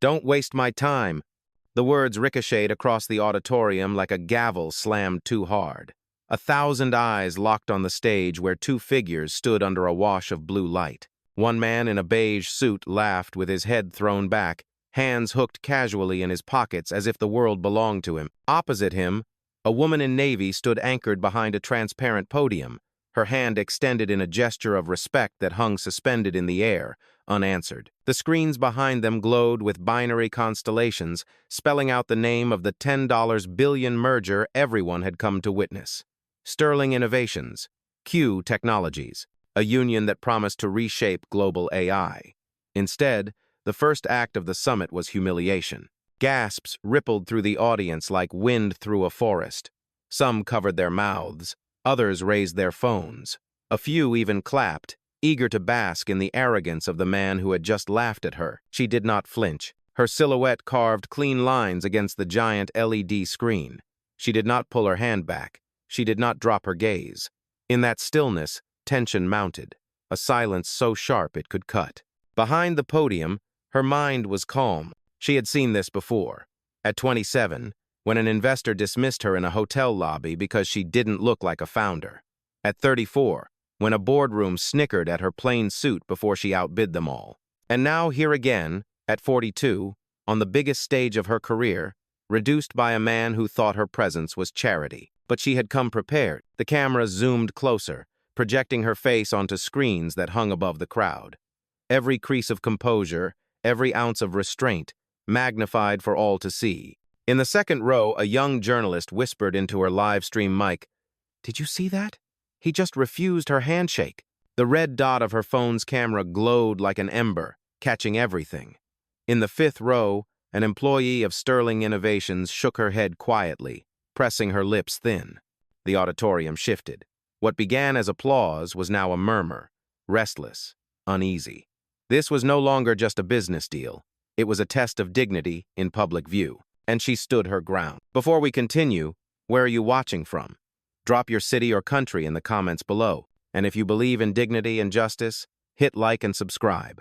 Don't waste my time. The words ricocheted across the auditorium like a gavel slammed too hard. 1,000 eyes locked on the stage where two figures stood under a wash of blue light. One man in a beige suit laughed with his head thrown back, hands hooked casually in his pockets as if the world belonged to him. Opposite him, a woman in navy stood anchored behind a transparent podium, her hand extended in a gesture of respect that hung suspended in the air, unanswered. The screens behind them glowed with binary constellations, spelling out the name of the $10 billion merger everyone had come to witness. Sterling Innovations, Q Technologies, a union that promised to reshape global AI. Instead, the first act of the summit was humiliation. Gasps rippled through the audience like wind through a forest. Some covered their mouths, others raised their phones. A few even clapped, eager to bask in the arrogance of the man who had just laughed at her. She did not flinch, her silhouette carved clean lines against the giant LED screen. She did not pull her hand back. She did not drop her gaze. In that stillness, tension mounted, a silence so sharp it could cut. Behind the podium, her mind was calm. She had seen this before. At 27, when an investor dismissed her in a hotel lobby because she didn't look like a founder. At 34, when a boardroom snickered at her plain suit before she outbid them all. And now here again, at 42, on the biggest stage of her career, reduced by a man who thought her presence was charity. But she had come prepared. The camera zoomed closer, projecting her face onto screens that hung above the crowd. Every crease of composure, every ounce of restraint, magnified for all to see. In the second row, a young journalist whispered into her live stream mic, "Did you see that? He just refused her handshake." The red dot of her phone's camera glowed like an ember, catching everything. In the fifth row, an employee of Sterling Innovations shook her head quietly, pressing her lips thin. The auditorium shifted. What began as applause was now a murmur, restless, uneasy. This was no longer just a business deal. It was a test of dignity in public view, and she stood her ground. Before we continue, where are you watching from? Drop your city or country in the comments below, and if you believe in dignity and justice, hit like and subscribe.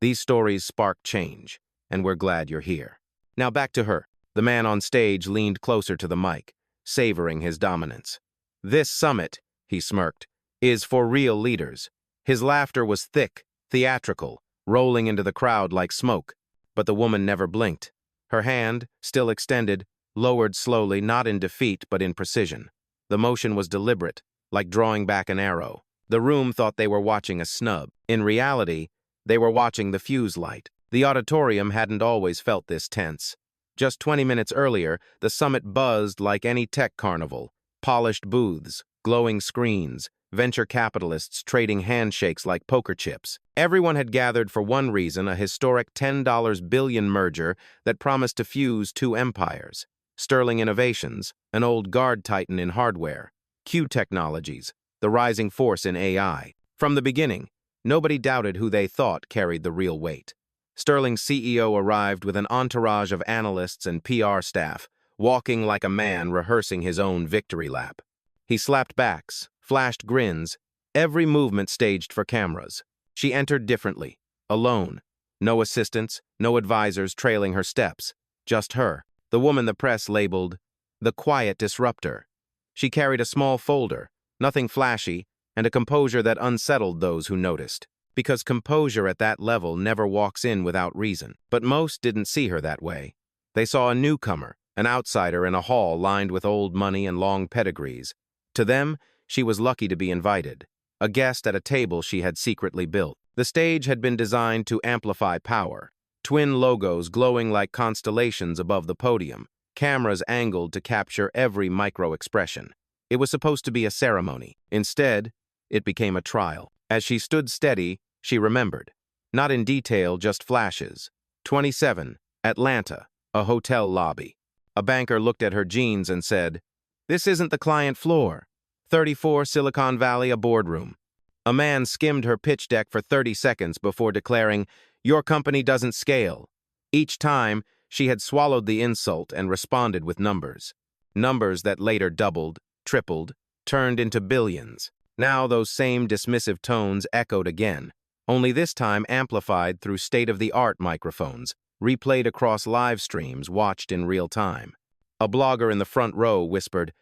These stories spark change, and we're glad you're here. Now back to her. The man on stage leaned closer to the mic, savoring his dominance. "This summit," he smirked, "is for real leaders." His laughter was thick, theatrical, rolling into the crowd like smoke. But the woman never blinked. Her hand, still extended, lowered slowly, not in defeat but in precision. The motion was deliberate, like drawing back an arrow. The room thought they were watching a snub. In reality, they were watching the fuse light. The auditorium hadn't always felt this tense. Just 20 minutes earlier, the summit buzzed like any tech carnival. Polished booths, glowing screens, venture capitalists trading handshakes like poker chips. Everyone had gathered for one reason, a historic $10 billion merger that promised to fuse two empires. Sterling Innovations, an old guard titan in hardware. Q Technologies, the rising force in AI. From the beginning, nobody doubted who they thought carried the real weight. Sterling's CEO arrived with an entourage of analysts and PR staff, walking like a man rehearsing his own victory lap. He slapped backs, flashed grins, every movement staged for cameras. She entered differently, alone. No assistants, no advisors trailing her steps. Just her, the woman the press labeled the quiet disruptor. She carried a small folder, nothing flashy, and a composure that unsettled those who noticed. Because composure at that level never walks in without reason. But most didn't see her that way. They saw a newcomer, an outsider in a hall lined with old money and long pedigrees. To them, she was lucky to be invited, a guest at a table she had secretly built. The stage had been designed to amplify power. Twin logos glowing like constellations above the podium, cameras angled to capture every micro-expression. It was supposed to be a ceremony. Instead, it became a trial. As she stood steady, she remembered. Not in detail, just flashes. 27, Atlanta, a hotel lobby. A banker looked at her jeans and said, "This isn't the client floor." 34, Silicon Valley, a boardroom. A man skimmed her pitch deck for 30 seconds before declaring, "Your company doesn't scale." Each time, she had swallowed the insult and responded with numbers. Numbers that later doubled, tripled, turned into billions. Now those same dismissive tones echoed again, only this time amplified through state-of-the-art microphones, replayed across live streams watched in real time. A blogger in the front row whispered,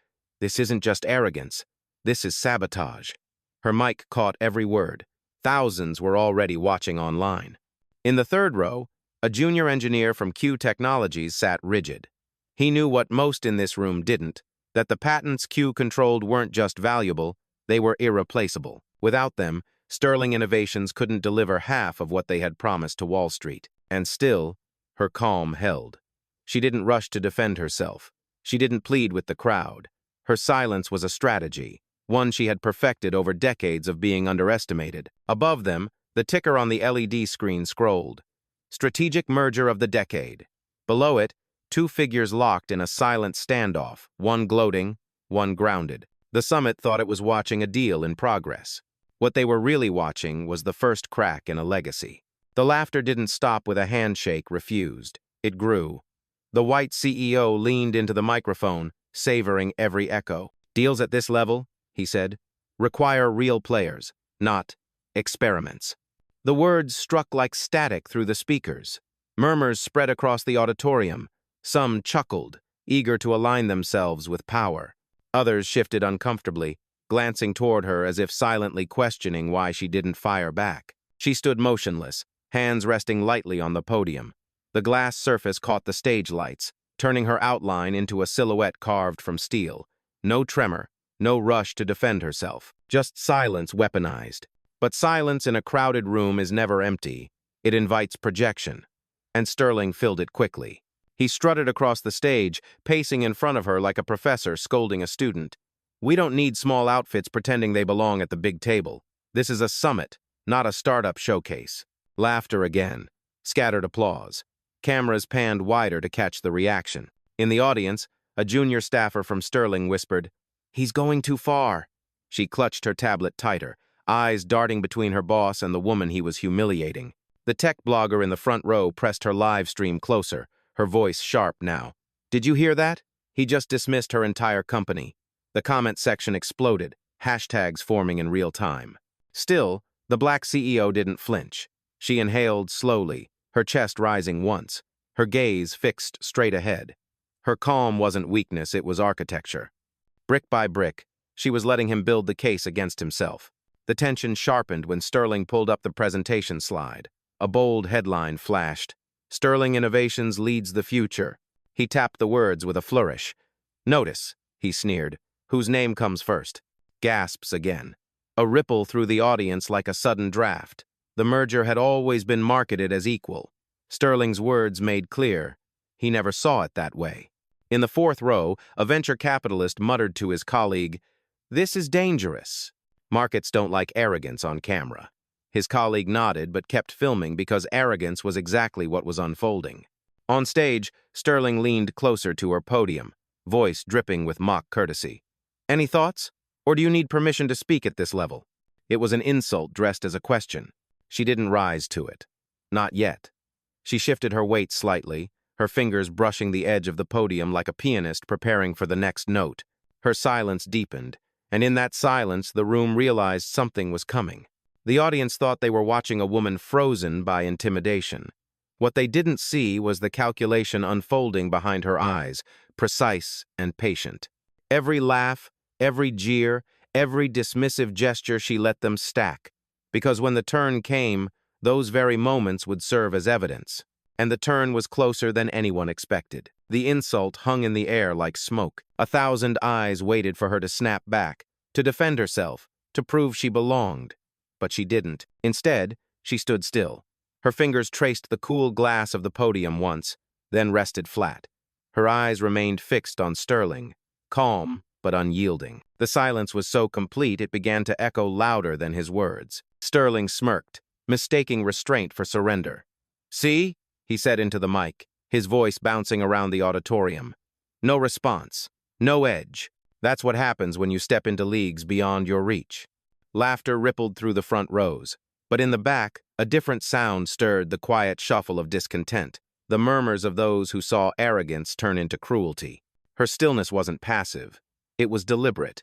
"This isn't just arrogance. This is sabotage." Her mic caught every word. Thousands were already watching online. In the third row, a junior engineer from Q Technologies sat rigid. He knew what most in this room didn't, that the patents Q controlled weren't just valuable, they were irreplaceable. Without them, Sterling Innovations couldn't deliver half of what they had promised to Wall Street. And still, her calm held. She didn't rush to defend herself. She didn't plead with the crowd. Her silence was a strategy, one she had perfected over decades of being underestimated. Above them, the ticker on the LED screen scrolled. Strategic merger of the decade. Below it, two figures locked in a silent standoff, one gloating, one grounded. The summit thought it was watching a deal in progress. What they were really watching was the first crack in a legacy. The laughter didn't stop with a handshake refused. It grew. The white CEO leaned into the microphone, savoring every echo. "Deals at this level," he said, "require real players, not experiments." The words struck like static through the speakers. Murmurs spread across the auditorium. Some chuckled, eager to align themselves with power. Others shifted uncomfortably, glancing toward her as if silently questioning why she didn't fire back. She stood motionless, hands resting lightly on the podium. The glass surface caught the stage lights, turning her outline into a silhouette carved from steel. No tremor, no rush to defend herself, just silence weaponized. But silence in a crowded room is never empty. It invites projection. And Sterling filled it quickly. He strutted across the stage, pacing in front of her like a professor scolding a student. "We don't need small outfits pretending they belong at the big table. This is a summit, not a startup showcase." Laughter again. Scattered applause. Cameras panned wider to catch the reaction. In the audience, a junior staffer from Sterling whispered, "He's going too far." She clutched her tablet tighter, eyes darting between her boss and the woman he was humiliating. The tech blogger in the front row pressed her live stream closer, her voice sharp now. "Did you hear that? He just dismissed her entire company." The comment section exploded, hashtags forming in real time. Still, the black CEO didn't flinch. She inhaled slowly, her chest rising once, her gaze fixed straight ahead. Her calm wasn't weakness, it was architecture. Brick by brick, she was letting him build the case against himself. The tension sharpened when Sterling pulled up the presentation slide. A bold headline flashed. "Sterling Innovations leads the future." He tapped the words with a flourish. "Notice," he sneered, "whose name comes first." Gasps again. A ripple through the audience like a sudden draft. The merger had always been marketed as equal. Sterling's words made clear. He never saw it that way. In the fourth row, a venture capitalist muttered to his colleague, "This is dangerous. Markets don't like arrogance on camera." His colleague nodded but kept filming because arrogance was exactly what was unfolding. On stage, Sterling leaned closer to her podium, voice dripping with mock courtesy. "Any thoughts? Or do you need permission to speak at this level?" It was an insult dressed as a question. She didn't rise to it. Not yet. She shifted her weight slightly, her fingers brushing the edge of the podium like a pianist preparing for the next note. Her silence deepened, and in that silence the room realized something was coming. The audience thought they were watching a woman frozen by intimidation. What they didn't see was the calculation unfolding behind her eyes, precise and patient. Every laugh, every jeer, every dismissive gesture she let them stack. Because when the turn came, those very moments would serve as evidence. And the turn was closer than anyone expected. The insult hung in the air like smoke. 1,000 eyes waited for her to snap back, to defend herself, to prove she belonged. But she didn't. Instead, she stood still. Her fingers traced the cool glass of the podium once, then rested flat. Her eyes remained fixed on Sterling, calm but unyielding. The silence was so complete it began to echo louder than his words. Sterling smirked, mistaking restraint for surrender. "See?" he said into the mic, his voice bouncing around the auditorium. "No response. No edge. That's what happens when you step into leagues beyond your reach." Laughter rippled through the front rows. But in the back, a different sound stirred the quiet shuffle of discontent, the murmurs of those who saw arrogance turn into cruelty. Her stillness wasn't passive. It was deliberate.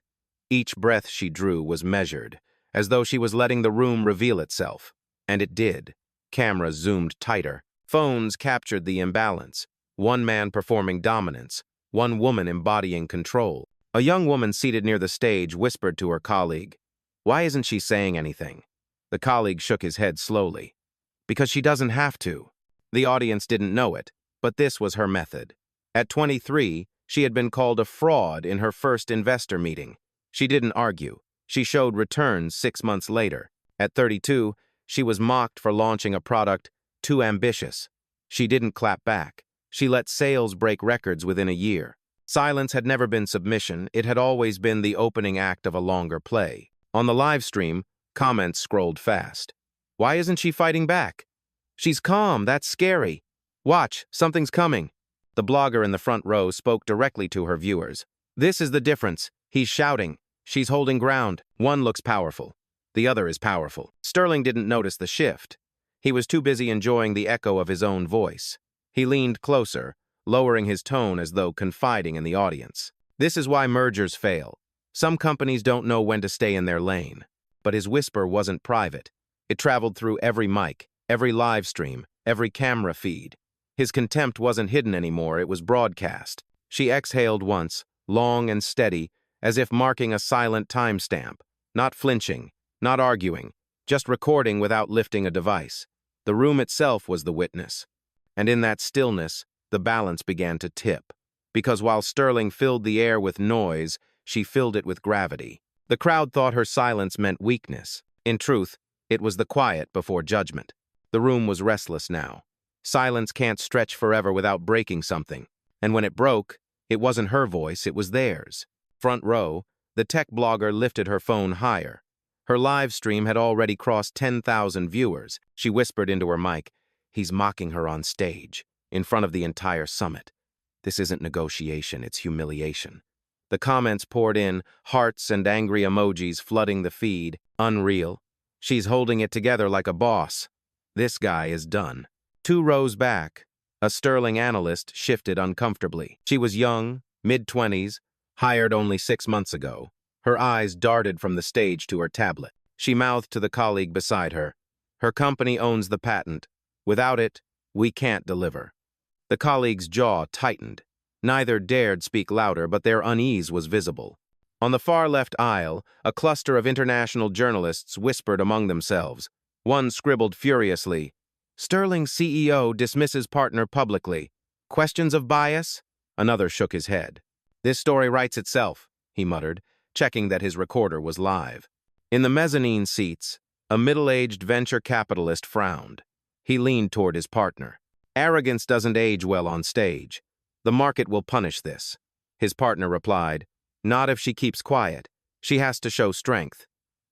Each breath she drew was measured, as though she was letting the room reveal itself. And it did. Cameras zoomed tighter, Phones captured the imbalance. One man performing dominance, one woman embodying control. A young woman seated near the stage whispered to her colleague, "Why isn't she saying anything?" The colleague shook his head slowly. "Because she doesn't have to." The audience didn't know it, but this was her method. At 23, she had been called a fraud in her first investor meeting. She didn't argue. She showed returns 6 months later. At 32, she was mocked for launching a product too ambitious. She didn't clap back. She let sales break records within a year. Silence had never been submission. It had always been the opening act of a longer play. On the live stream, comments scrolled fast. "Why isn't she fighting back?" "She's calm, that's scary." "Watch, something's coming." The blogger in the front row spoke directly to her viewers. "This is the difference. He's shouting. She's holding ground. One looks powerful. The other is powerful." Sterling didn't notice the shift. He was too busy enjoying the echo of his own voice. He leaned closer, lowering his tone as though confiding in the audience. "This is why mergers fail. Some companies don't know when to stay in their lane." But his whisper wasn't private. It traveled through every mic, every live stream, every camera feed. His contempt wasn't hidden anymore, it was broadcast. She exhaled once, long and steady, as if marking a silent timestamp, not flinching, not arguing, just recording without lifting a device. The room itself was the witness. And in that stillness, the balance began to tip. Because while Sterling filled the air with noise, she filled it with gravity. The crowd thought her silence meant weakness. In truth, it was the quiet before judgment. The room was restless now. Silence can't stretch forever without breaking something. And when it broke, it wasn't her voice, it was theirs. Front row, the tech blogger lifted her phone higher. Her live stream had already crossed 10,000 viewers. She whispered into her mic, "He's mocking her on stage, in front of the entire summit. This isn't negotiation, it's humiliation." The comments poured in, hearts and angry emojis flooding the feed. Unreal. She's holding it together like a boss. This guy is done. 2 rows back, a Sterling analyst shifted uncomfortably. She was young, mid-20s, hired only 6 months ago. Her eyes darted from the stage to her tablet. She mouthed to the colleague beside her, "Her company owns the patent. Without it, we can't deliver." The colleague's jaw tightened. Neither dared speak louder, but their unease was visible. On the far left aisle, a cluster of international journalists whispered among themselves. One scribbled furiously, "Sterling CEO dismisses partner publicly. Questions of bias?" Another shook his head. "This story writes itself," he muttered, checking that his recorder was live. In the mezzanine seats, a middle-aged venture capitalist frowned. He leaned toward his partner. "Arrogance doesn't age well on stage. The market will punish this." His partner replied, "Not if she keeps quiet. She has to show strength."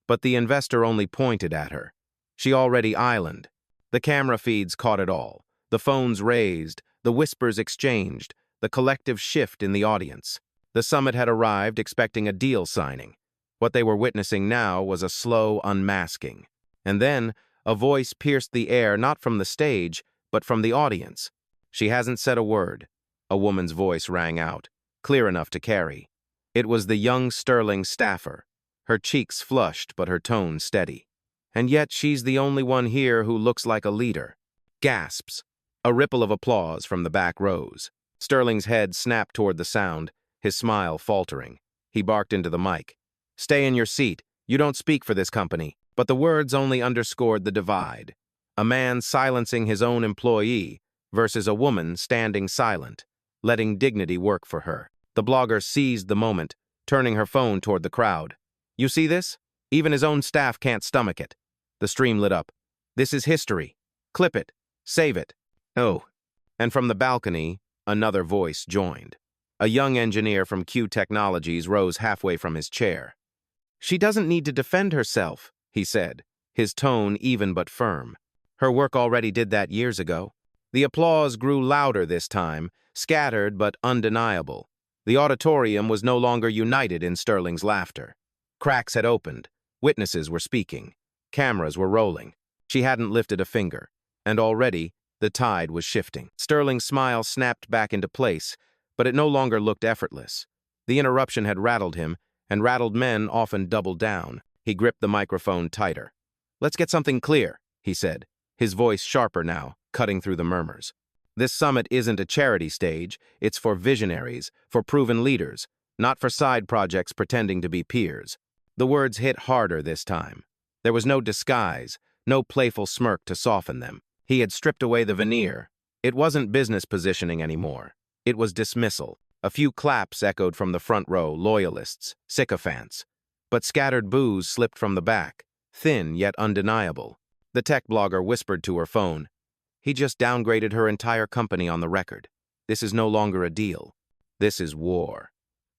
But the investor only pointed at her. She already islanded. The camera feeds caught it all. The phones raised, the whispers exchanged, the collective shift in the audience. The summit had arrived expecting a deal signing. What they were witnessing now was a slow unmasking. And then, a voice pierced the air not from the stage, but from the audience. "She hasn't said a word." A woman's voice rang out, clear enough to carry. It was the young Sterling staffer, her cheeks flushed but her tone steady. "And yet she's the only one here who looks like a leader." Gasps. A ripple of applause from the back rows. Sterling's head snapped toward the sound, his smile faltering. He barked into the mic, "Stay in your seat. You don't speak for this company." But the words only underscored the divide. A man silencing his own employee versus a woman standing silent, letting dignity work for her. The blogger seized the moment, turning her phone toward the crowd. "You see this? Even his own staff can't stomach it." The stream lit up. "This is history. Clip it. Save it." "Oh." And from the balcony, another voice joined. A young engineer from Q Technologies rose halfway from his chair. "She doesn't need to defend herself," he said, his tone even but firm. "Her work already did that years ago." The applause grew louder this time, scattered but undeniable. The auditorium was no longer united in Sterling's laughter. Cracks had opened. Witnesses were speaking. Cameras were rolling. She hadn't lifted a finger. And already, the tide was shifting. Sterling's smile snapped back into place, but it no longer looked effortless. The interruption had rattled him, and rattled men often doubled down. He gripped the microphone tighter. "Let's get something clear," he said, his voice sharper now. cutting through the murmurs. This summit isn't a charity stage, it's for visionaries, for proven leaders, not for side projects pretending to be peers. The words hit harder this time. There was no disguise, no playful smirk to soften them. He had stripped away the veneer. It wasn't business positioning anymore. It was dismissal. A few claps echoed from the front row, loyalists, sycophants. But scattered boos slipped from the back, thin yet undeniable. The tech blogger whispered to her phone. He just downgraded her entire company on the record. This is no longer a deal. This is war.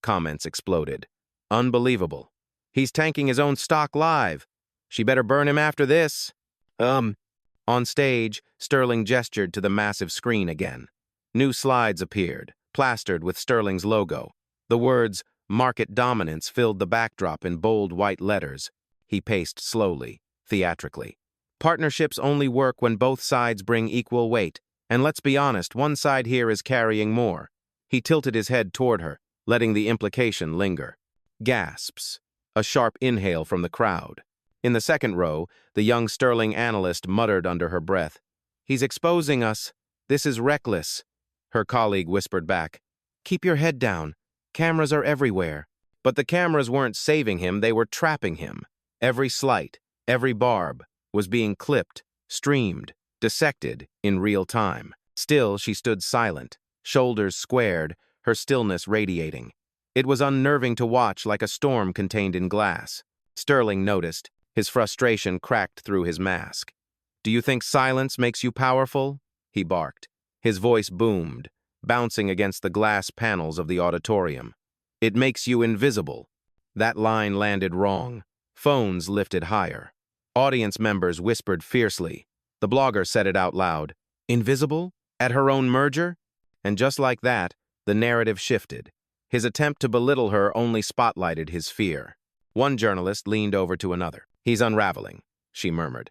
Comments exploded. Unbelievable. He's tanking his own stock live. She better burn him after this. On stage, Sterling gestured to the massive screen again. New slides appeared, plastered with Sterling's logo. The words, "Market Dominance," filled the backdrop in bold white letters. He paced slowly, theatrically. Partnerships only work when both sides bring equal weight, and let's be honest, one side here is carrying more. He tilted his head toward her, letting the implication linger. Gasps. A sharp inhale from the crowd. In the second row, the young Sterling analyst muttered under her breath. "He's exposing us. This is reckless." Her colleague whispered back. "Keep your head down. Cameras are everywhere." But the cameras weren't saving him, they were trapping him. Every slight, every barb, was being clipped, streamed, dissected in real time. Still, she stood silent, shoulders squared, her stillness radiating. It was unnerving to watch, like a storm contained in glass. Sterling noticed. His frustration cracked through his mask. "Do you think silence makes you powerful?" he barked. His voice boomed, bouncing against the glass panels of the auditorium. "It makes you invisible." That line landed wrong. Phones lifted higher. Audience members whispered fiercely. The blogger said it out loud. "Invisible? At her own merger?" And just like that, the narrative shifted. His attempt to belittle her only spotlighted his fear. One journalist leaned over to another. "He's unraveling," she murmured.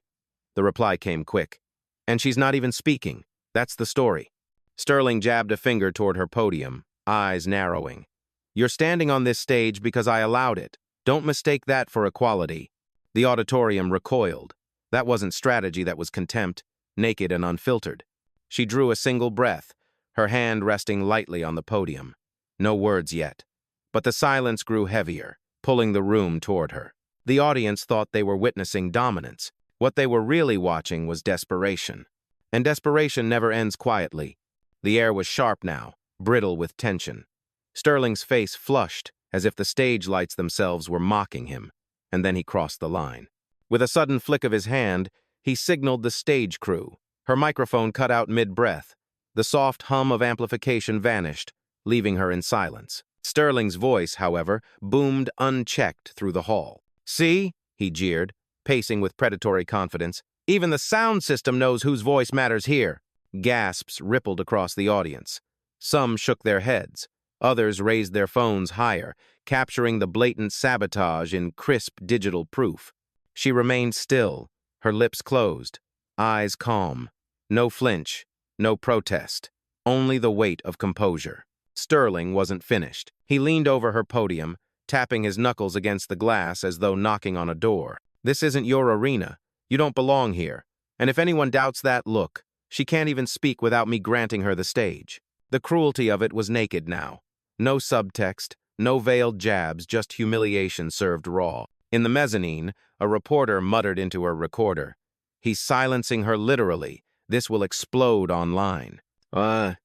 The reply came quick. "And she's not even speaking. That's the story." Sterling jabbed a finger toward her podium, eyes narrowing. "You're standing on this stage because I allowed it. Don't mistake that for equality." The auditorium recoiled. That wasn't strategy, that was contempt, naked and unfiltered. She drew a single breath, her hand resting lightly on the podium. No words yet. But the silence grew heavier, pulling the room toward her. The audience thought they were witnessing dominance. What they were really watching was desperation. And desperation never ends quietly. The air was sharp now, brittle with tension. Sterling's face flushed, as if the stage lights themselves were mocking him, and then he crossed the line. With a sudden flick of his hand, he signaled the stage crew. Her microphone cut out mid-breath. The soft hum of amplification vanished, leaving her in silence. Sterling's voice, however, boomed unchecked through the hall. "See?" he jeered, pacing with predatory confidence. "Even the sound system knows whose voice matters here." Gasps rippled across the audience. Some shook their heads. Others raised their phones higher, capturing the blatant sabotage in crisp digital proof. She remained still, her lips closed, eyes calm. No flinch, no protest, only the weight of composure. Sterling wasn't finished. He leaned over her podium, tapping his knuckles against the glass as though knocking on a door. "This isn't your arena. You don't belong here. And if anyone doubts that, look. She can't even speak without me granting her the stage." The cruelty of it was naked now. No subtext, no veiled jabs, just humiliation served raw. In the mezzanine, a reporter muttered into her recorder. "He's silencing her literally. This will explode online." The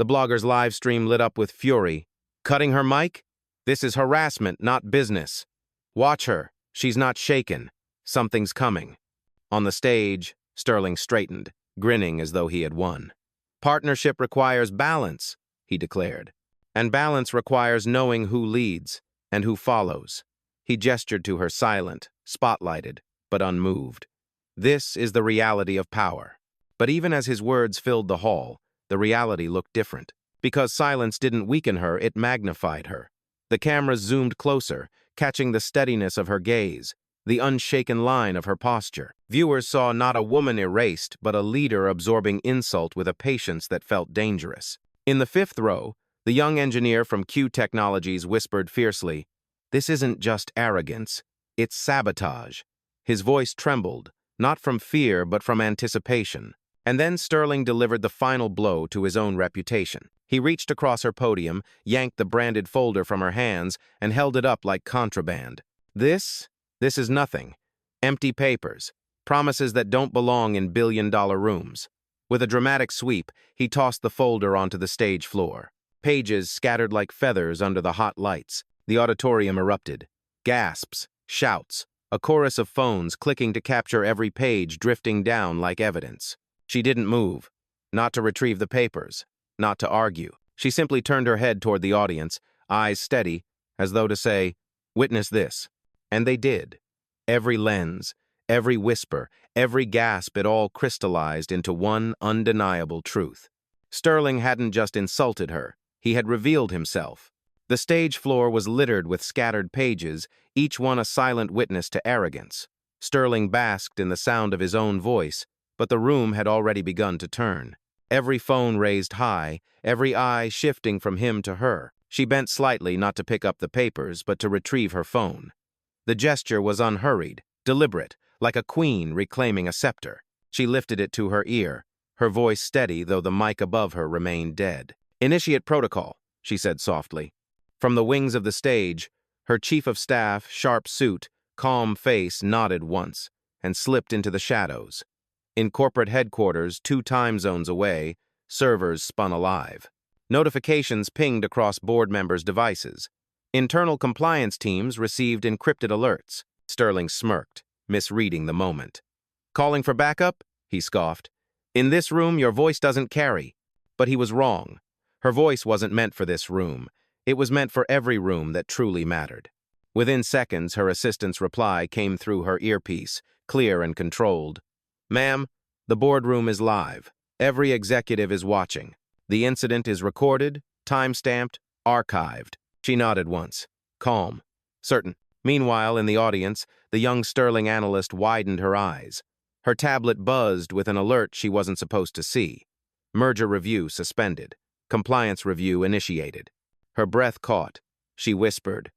blogger's live stream lit up with fury. "Cutting her mic? This is harassment, not business. Watch her. She's not shaken. Something's coming." On the stage, Sterling straightened, grinning as though he had won. "Partnership requires balance," he declared. "And balance requires knowing who leads and who follows." He gestured to her, silent, spotlighted, but unmoved. This is the reality of power. But even as his words filled the hall, the reality looked different. Because silence didn't weaken her, it magnified her. The cameras zoomed closer, catching the steadiness of her gaze, the unshaken line of her posture. Viewers saw not a woman erased, but a leader absorbing insult with a patience that felt dangerous. In the fifth row, the young engineer from Q Technologies whispered fiercely, "This isn't just arrogance, it's sabotage." His voice trembled, not from fear but from anticipation. And then Sterling delivered the final blow to his own reputation. He reached across her podium, yanked the branded folder from her hands, and held it up like contraband. This is nothing. Empty papers. Promises that don't belong in billion-dollar rooms. With a dramatic sweep, he tossed the folder onto the stage floor. Pages scattered like feathers under the hot lights. The auditorium erupted. Gasps, shouts, a chorus of phones clicking to capture every page drifting down like evidence. She didn't move. Not to retrieve the papers. Not to argue. She simply turned her head toward the audience, eyes steady, as though to say, "Witness this." And they did. Every lens, every whisper, every gasp, it all crystallized into one undeniable truth. Sterling hadn't just insulted her. He had revealed himself. The stage floor was littered with scattered pages, each one a silent witness to arrogance. Sterling basked in the sound of his own voice, but the room had already begun to turn. Every phone raised high, every eye shifting from him to her. She bent slightly, not to pick up the papers, but to retrieve her phone. The gesture was unhurried, deliberate, like a queen reclaiming a scepter. She lifted it to her ear, her voice steady though the mic above her remained dead. "Initiate protocol," she said softly. From the wings of the stage, her chief of staff, sharp suit, calm face nodded once and slipped into the shadows. In corporate headquarters, 2 time zones away, servers spun alive. Notifications pinged across board members' devices. Internal compliance teams received encrypted alerts. Sterling smirked, misreading the moment. "Calling for backup?" he scoffed. "In this room, your voice doesn't carry." But he was wrong. Her voice wasn't meant for this room. It was meant for every room that truly mattered. Within seconds, her assistant's reply came through her earpiece, clear and controlled. "Ma'am, the boardroom is live. Every executive is watching. The incident is recorded, time-stamped, archived." She nodded once. Calm. Certain. Meanwhile, in the audience, the young Sterling analyst widened her eyes. Her tablet buzzed with an alert she wasn't supposed to see. Merger review suspended. Compliance review initiated. Her breath caught. She whispered,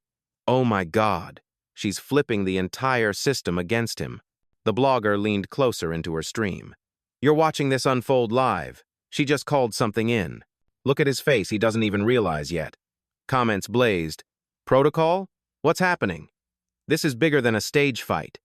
"Oh my God, she's flipping the entire system against him." The blogger leaned closer into her stream. "You're watching this unfold live. She just called something in. Look at his face, he doesn't even realize yet." Comments blazed. "Protocol? What's happening? This is bigger than a stage fight.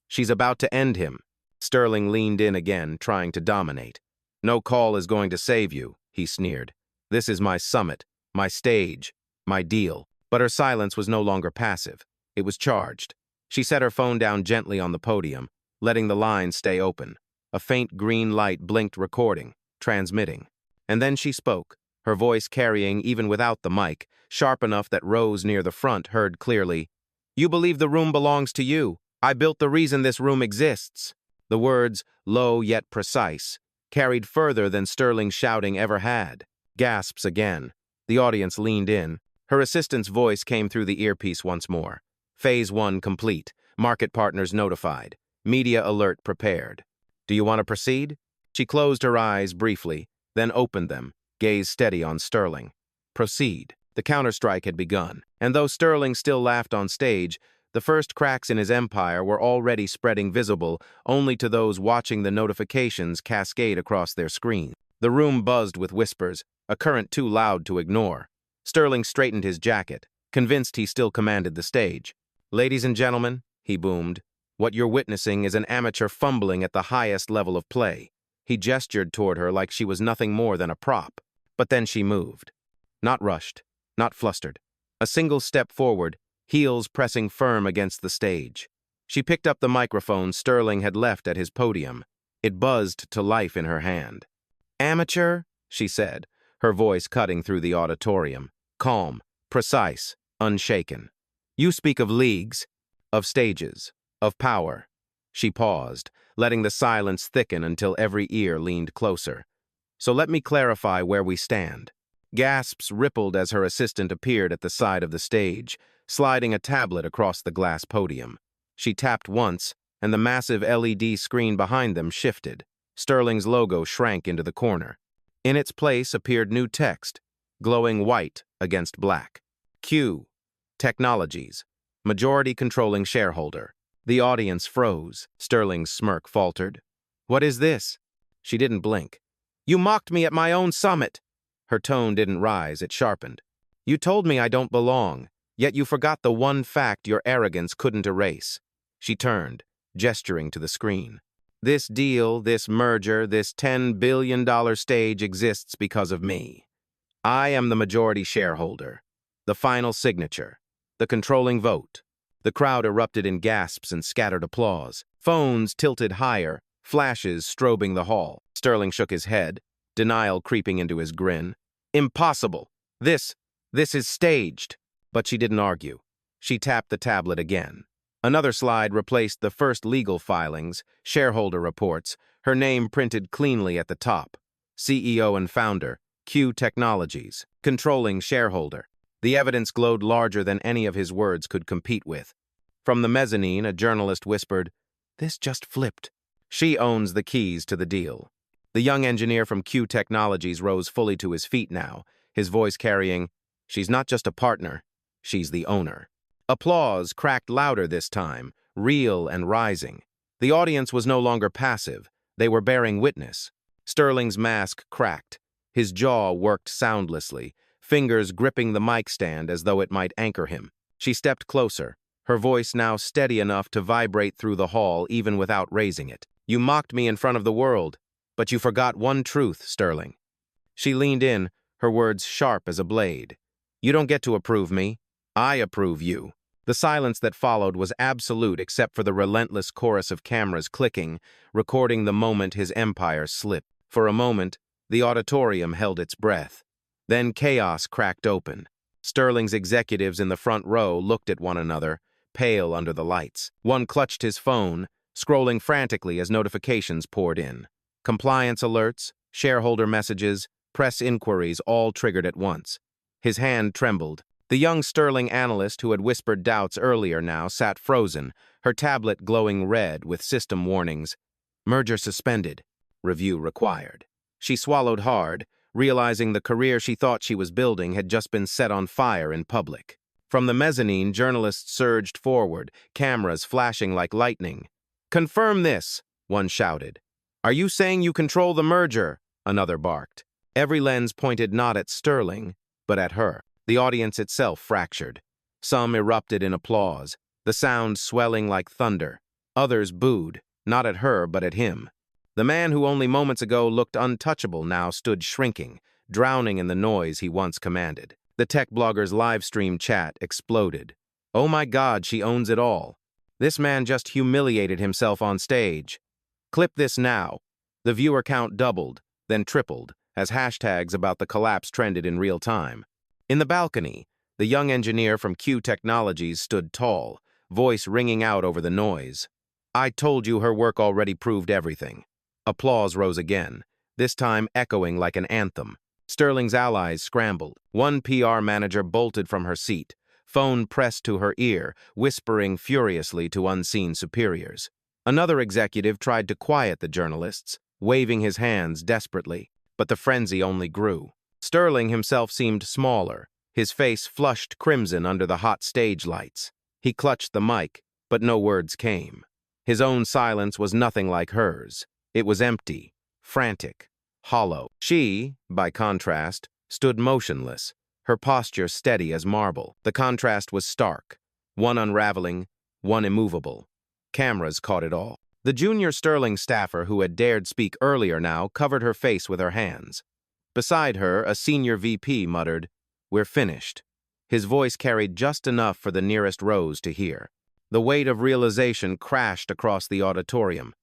She's about to end him." Sterling leaned in again, trying to dominate. "No call is going to save you," he sneered. "This is my summit, my stage, my deal." But her silence was no longer passive. It was charged. She set her phone down gently on the podium, letting the lines stay open. A faint green light blinked, recording, transmitting. And then she spoke, her voice carrying even without the mic, sharp enough that rows near the front heard clearly. "You believe the room belongs to you. I built the reason this room exists." The words, low yet precise, carried further than Sterling's shouting ever had. Gasps again. The audience leaned in. Her assistant's voice came through the earpiece once more. Phase 1 complete. Market partners notified. Media alert prepared. "Do you want to proceed?" She closed her eyes briefly, then opened them, gaze steady on Sterling. Proceed. The counterstrike had begun, and though Sterling still laughed on stage, the first cracks in his empire were already spreading, visible only to those watching the notifications cascade across their screens. The room buzzed with whispers, a current too loud to ignore. Sterling straightened his jacket, convinced he still commanded the stage. "Ladies and gentlemen," he boomed, "what you're witnessing is an amateur fumbling at the highest level of play." He gestured toward her like she was nothing more than a prop. But then she moved. Not rushed, not flustered. A single step forward, heels pressing firm against the stage. She picked up the microphone Sterling had left at his podium. It buzzed to life in her hand. "Amateur," she said, her voice cutting through the auditorium. Calm, precise, unshaken. "You speak of leagues, of stages, of power." She paused, letting the silence thicken until every ear leaned closer. "So let me clarify where we stand." Gasps rippled as her assistant appeared at the side of the stage, sliding a tablet across the glass podium. She tapped once, and the massive LED screen behind them shifted. Sterling's logo shrank into the corner. In its place appeared new text, glowing white against black. Q. Technologies. Majority controlling shareholder. The audience froze. Sterling's smirk faltered. "What is this?" She didn't blink. "You mocked me at my own summit." Her tone didn't rise, it sharpened. "You told me I don't belong, yet you forgot the one fact your arrogance couldn't erase." She turned, gesturing to the screen. "This deal, this merger, this $10 billion stage exists because of me. I am the majority shareholder, the final signature, the controlling vote." The crowd erupted in gasps and scattered applause. Phones tilted higher, flashes strobing the hall. Sterling shook his head, denial creeping into his grin. "Impossible. This is staged." But she didn't argue. She tapped the tablet again. Another slide replaced the first legal filings, shareholder reports, her name printed cleanly at the top. CEO and founder, Q Technologies, controlling shareholder. The evidence glowed larger than any of his words could compete with. From the mezzanine, a journalist whispered, "This just flipped. She owns the keys to the deal." The young engineer from Q Technologies rose fully to his feet now, his voice carrying, "She's not just a partner, she's the owner." Applause cracked louder this time, real and rising. The audience was no longer passive. They were bearing witness. Sterling's mask cracked. His jaw worked soundlessly, fingers gripping the mic stand as though it might anchor him. She stepped closer, her voice now steady enough to vibrate through the hall even without raising it. "You mocked me in front of the world, but you forgot one truth, Sterling." She leaned in, her words sharp as a blade. "You don't get to approve me. I approve you." The silence that followed was absolute except for the relentless chorus of cameras clicking, recording the moment his empire slipped. For a moment, the auditorium held its breath. Then chaos cracked open. Sterling's executives in the front row looked at one another, pale under the lights. One clutched his phone, scrolling frantically as notifications poured in. Compliance alerts, shareholder messages, press inquiries all triggered at once. His hand trembled. The young Sterling analyst who had whispered doubts earlier now sat frozen, her tablet glowing red with system warnings. "Merger suspended. Review required." She swallowed hard, realizing the career she thought she was building had just been set on fire in public. From the mezzanine, journalists surged forward, cameras flashing like lightning. "Confirm this," one shouted. "Are you saying you control the merger?" another barked. Every lens pointed not at Sterling, but at her. The audience itself fractured. Some erupted in applause, the sound swelling like thunder. Others booed, not at her but at him. The man who only moments ago looked untouchable now stood shrinking, drowning in the noise he once commanded. The tech blogger's live stream chat exploded. "Oh my God, she owns it all. This man just humiliated himself on stage. Clip this now." The viewer count doubled, then tripled, as hashtags about the collapse trended in real time. In the balcony, the young engineer from Q Technologies stood tall, voice ringing out over the noise. "I told you her work already proved everything." Applause rose again, this time echoing like an anthem. Sterling's allies scrambled. One PR manager bolted from her seat, phone pressed to her ear, whispering furiously to unseen superiors. Another executive tried to quiet the journalists, waving his hands desperately, but the frenzy only grew. Sterling himself seemed smaller, his face flushed crimson under the hot stage lights. He clutched the mic, but no words came. His own silence was nothing like hers. It was empty, frantic, hollow. She, by contrast, stood motionless, her posture steady as marble. The contrast was stark, one unraveling, one immovable. Cameras caught it all. The junior Sterling staffer who had dared speak earlier now covered her face with her hands. Beside her, a senior VP muttered, "We're finished." His voice carried just enough for the nearest rows to hear. The weight of realization crashed across the auditorium.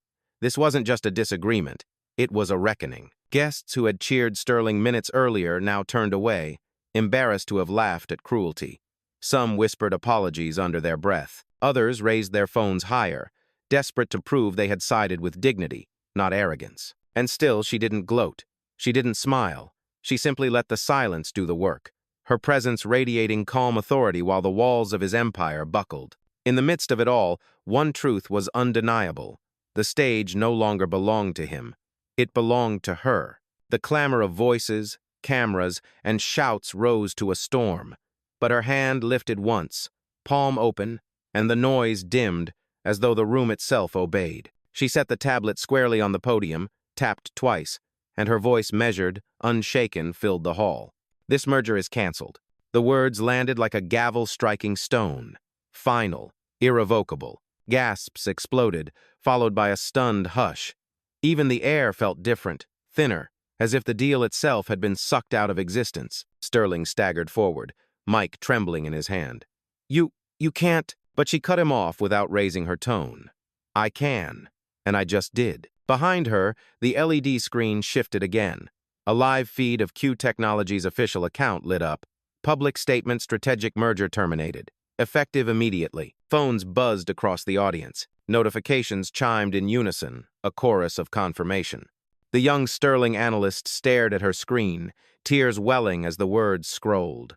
This wasn't just a disagreement, it was a reckoning. Guests who had cheered Sterling minutes earlier now turned away, embarrassed to have laughed at cruelty. Some whispered apologies under their breath. Others raised their phones higher, desperate to prove they had sided with dignity, not arrogance. And still she didn't gloat. She didn't smile. She simply let the silence do the work, her presence radiating calm authority while the walls of his empire buckled. In the midst of it all, one truth was undeniable. The stage no longer belonged to him. It belonged to her. The clamor of voices, cameras, and shouts rose to a storm. But her hand lifted once, palm open, and the noise dimmed as though the room itself obeyed. She set the tablet squarely on the podium, tapped twice, and her voice measured, unshaken, filled the hall. "This merger is cancelled." The words landed like a gavel-striking stone. Final, irrevocable. Gasps exploded, followed by a stunned hush. Even the air felt different, thinner, as if the deal itself had been sucked out of existence. Sterling staggered forward, mic trembling in his hand. You can't." But she cut him off without raising her tone. "I can, and I just did." Behind her, the LED screen shifted again. A live feed of Q Technologies' official account lit up. Public statement: strategic merger terminated. Effective immediately. Phones buzzed across the audience. Notifications chimed in unison, a chorus of confirmation. The young Sterling analyst stared at her screen, tears welling as the words scrolled.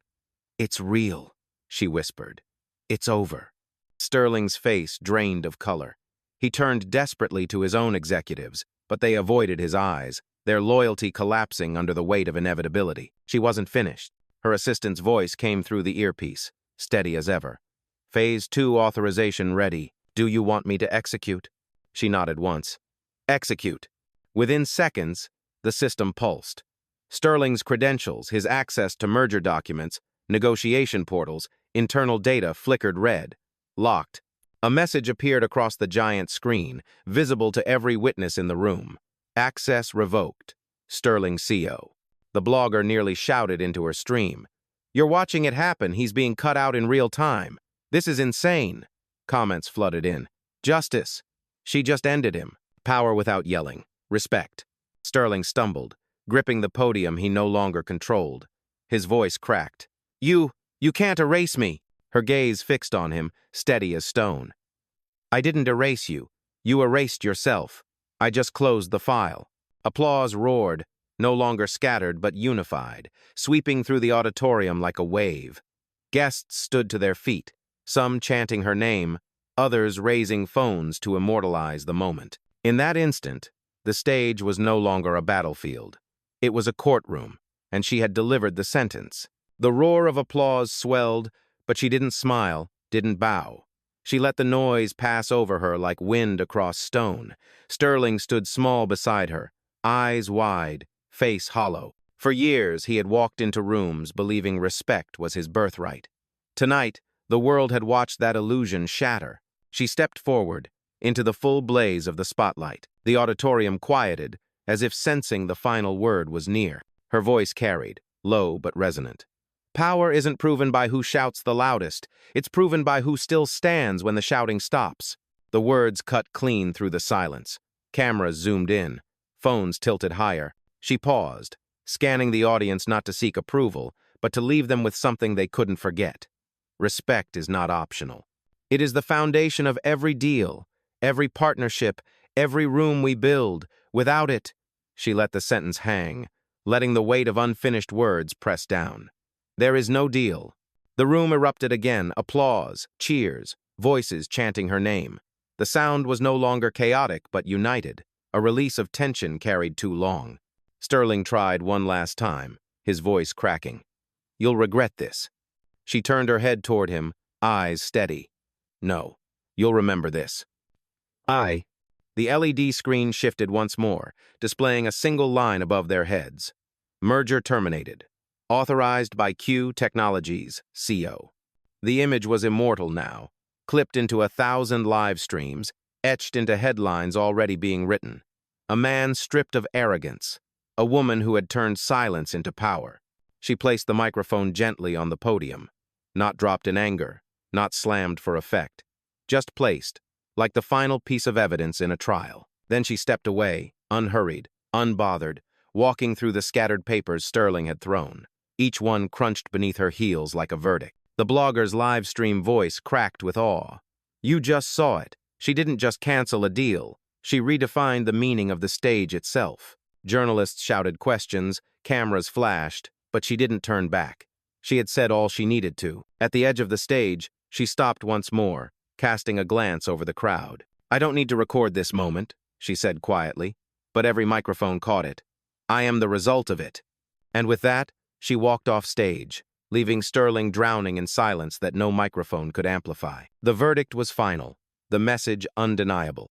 "It's real," she whispered. "It's over." Sterling's face drained of color. He turned desperately to his own executives, but they avoided his eyes, their loyalty collapsing under the weight of inevitability. She wasn't finished. Her assistant's voice came through the earpiece, steady as ever. "Phase 2 authorization ready. Do you want me to execute?" She nodded once. "Execute." Within seconds, the system pulsed. Sterling's credentials, his access to merger documents, negotiation portals, internal data flickered red. Locked. A message appeared across the giant screen, visible to every witness in the room. "Access revoked. Sterling CO." The blogger nearly shouted into her stream. "You're watching it happen. He's being cut out in real time. This is insane." Comments flooded in. "Justice. She just ended him." Power without yelling. Respect. Sterling stumbled, gripping the podium he no longer controlled. His voice cracked. You can't erase me." Her gaze fixed on him, steady as stone. "I didn't erase you. You erased yourself. I just closed the file." Applause roared, no longer scattered but unified, sweeping through the auditorium like a wave. Guests stood to their feet, some chanting her name, others raising phones to immortalize the moment. In that instant, the stage was no longer a battlefield. It was a courtroom, and she had delivered the sentence. The roar of applause swelled, but she didn't smile, didn't bow. She let the noise pass over her like wind across stone. Sterling stood small beside her, eyes wide, face hollow. For years, he had walked into rooms believing respect was his birthright. Tonight, the world had watched that illusion shatter. She stepped forward, into the full blaze of the spotlight. The auditorium quieted, as if sensing the final word was near. Her voice carried, low but resonant. "Power isn't proven by who shouts the loudest. It's proven by who still stands when the shouting stops." The words cut clean through the silence. Cameras zoomed in, phones tilted higher. She paused, scanning the audience not to seek approval, but to leave them with something they couldn't forget. Respect is not optional. It is the foundation of every deal, every partnership, every room we build. Without it, she let the sentence hang, letting the weight of unfinished words press down. There is no deal. The room erupted again, applause, cheers, voices chanting her name. The sound was no longer chaotic but united, a release of tension carried too long. Sterling tried one last time, his voice cracking. "You'll regret this." She turned her head toward him, eyes steady. "No, you'll remember this." "I." The LED screen shifted once more, displaying a single line above their heads. "Merger terminated. Authorized by Q Technologies, CO." The image was immortal now, clipped into 1,000 live streams, etched into headlines already being written. A man stripped of arrogance, a woman who had turned silence into power. She placed the microphone gently on the podium, not dropped in anger, not slammed for effect, just placed, like the final piece of evidence in a trial. Then she stepped away, unhurried, unbothered, walking through the scattered papers Sterling had thrown. Each one crunched beneath her heels like a verdict. The blogger's live stream voice cracked with awe. "You just saw it. She didn't just cancel a deal. She redefined the meaning of the stage itself." Journalists shouted questions, cameras flashed, but she didn't turn back. She had said all she needed to. At the edge of the stage, she stopped once more, casting a glance over the crowd. "I don't need to record this moment," she said quietly, but every microphone caught it. "I am the result of it." And with that, she walked off stage, leaving Sterling drowning in silence that no microphone could amplify. The verdict was final, the message undeniable.